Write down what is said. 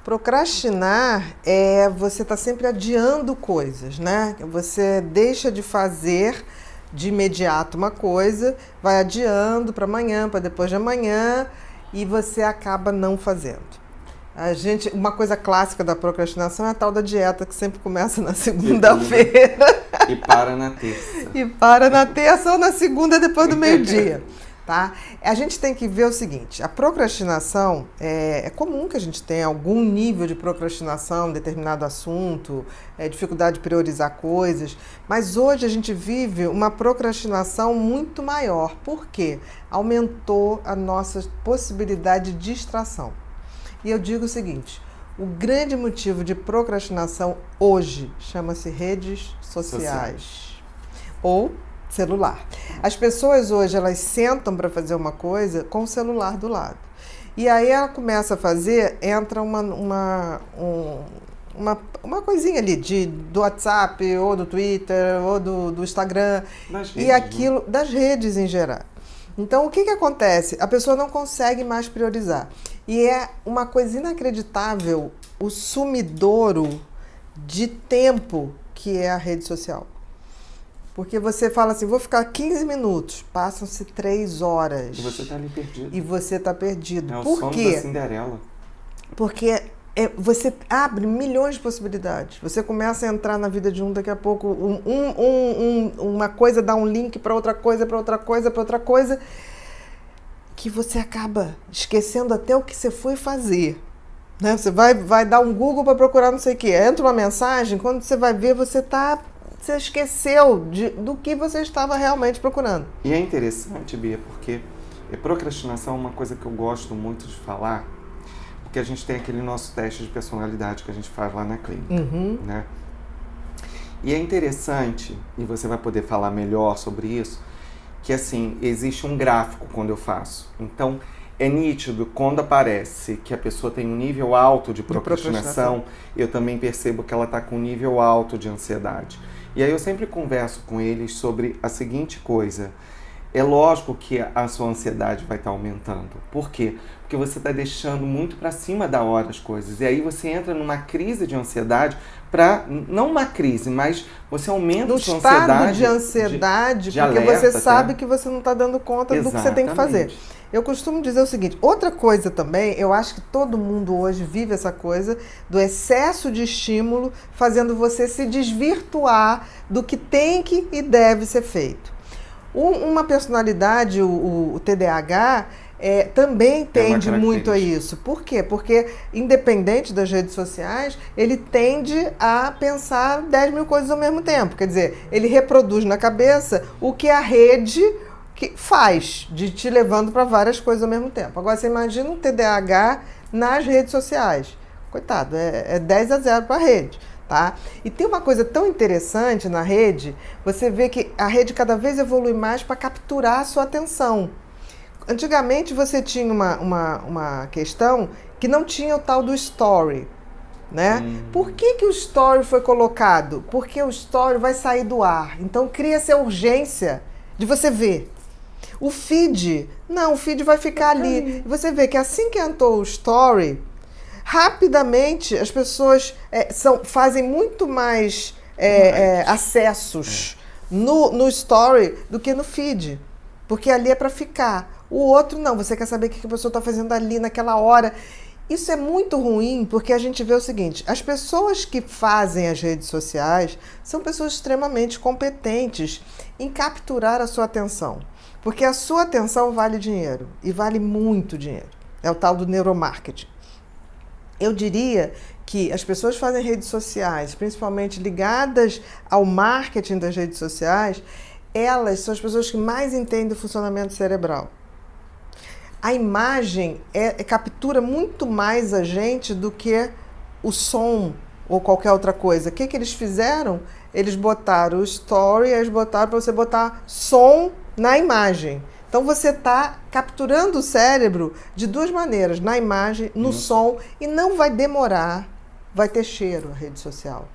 Procrastinar é você estar sempre adiando coisas, né? Você deixa de fazer de imediato uma coisa, vai adiando para amanhã, para depois de amanhã, e você acaba não fazendo. Uma coisa clássica da procrastinação é a tal da dieta que sempre começa na segunda-feira. E para na terça. E para na terça ou na segunda depois do meio-dia. Tá? A gente tem que ver o seguinte, a procrastinação, é comum que a gente tenha algum nível de procrastinação em determinado assunto, dificuldade de priorizar coisas, mas hoje a gente vive uma procrastinação muito maior. Por quê? Aumentou a nossa possibilidade de distração. E eu digo o seguinte, o grande motivo de procrastinação hoje chama-se redes sociais. Ou celular. As pessoas hoje, elas sentam para fazer uma coisa com o celular do lado. E aí ela começa a fazer, entra uma coisinha ali do WhatsApp, ou do Twitter, ou do Instagram, e aquilo, das redes em geral. Então, o que acontece? A pessoa não consegue mais priorizar. E é uma coisa inacreditável o sumidouro de tempo que é a rede social. Porque você fala assim, vou ficar 15 minutos, passam-se 3 horas. E você está ali perdido. E você está perdido. É o Por sono quê? da Cinderela. Porque você abre milhões de possibilidades. Você começa a entrar na vida de daqui a pouco, uma coisa dá um link para outra coisa, para outra coisa, para outra coisa, que você acaba esquecendo até o que você foi fazer. Né? Você vai dar um Google para procurar não sei o quê. Entra uma mensagem, quando você vai ver, você esqueceu do que você estava realmente procurando. E é interessante, Bia, porque procrastinação é uma coisa que eu gosto muito de falar, porque a gente tem aquele nosso teste de personalidade que a gente faz lá na clínica, né? E é interessante, e você vai poder falar melhor sobre isso, que assim, existe um gráfico quando eu faço. Então, é nítido quando aparece que a pessoa tem um nível alto de procrastinação, eu também percebo que ela está com um nível alto de ansiedade. E aí eu sempre converso com eles sobre a seguinte coisa. É lógico que a sua ansiedade vai estar aumentando. Por quê? Porque você está deixando muito para cima da hora as coisas. E aí você entra numa crise de ansiedade, não uma crise, mas você aumenta a sua ansiedade. No estado de ansiedade, porque alerta, você sabe que você não está dando conta do que você tem que fazer. Eu costumo dizer o seguinte, outra coisa também, eu acho que todo mundo hoje vive essa coisa do excesso de estímulo, fazendo você se desvirtuar do que tem que e deve ser feito. Uma personalidade, o TDAH, também tende muito a isso. Por quê? Porque, independente das redes sociais, ele tende a pensar 10 mil coisas ao mesmo tempo. Quer dizer, ele reproduz na cabeça o que a rede que faz, de te levando para várias coisas ao mesmo tempo. Agora, você imagina um TDAH nas redes sociais. Coitado, é 10-0 para a rede. Tá? E tem uma coisa tão interessante na rede, você vê que a rede cada vez evolui mais para capturar a sua atenção. Antigamente você tinha uma questão que não tinha o tal do story. Né? Por que o story foi colocado? Porque o story vai sair do ar. Então cria-se a urgência de você ver. O feed, não, o feed vai ficar ali. E você vê que assim que entrou o story, rapidamente as pessoas fazem muito mais acessos no story do que no feed. Porque ali é para ficar. O outro não, você quer saber o que a pessoa está fazendo ali naquela hora. Isso é muito ruim porque a gente vê o seguinte, as pessoas que fazem as redes sociais são pessoas extremamente competentes em capturar a sua atenção. Porque a sua atenção vale dinheiro, e vale muito dinheiro. É o tal do neuromarketing. Eu diria que as pessoas que fazem redes sociais, principalmente ligadas ao marketing das redes sociais, elas são as pessoas que mais entendem o funcionamento cerebral. A imagem captura muito mais a gente do que o som ou qualquer outra coisa. O que eles fizeram? Eles botaram o story, eles botaram para você botar som na imagem. Então você está capturando o cérebro de duas maneiras, na imagem, no som, e não vai demorar, vai ter cheiro a rede social.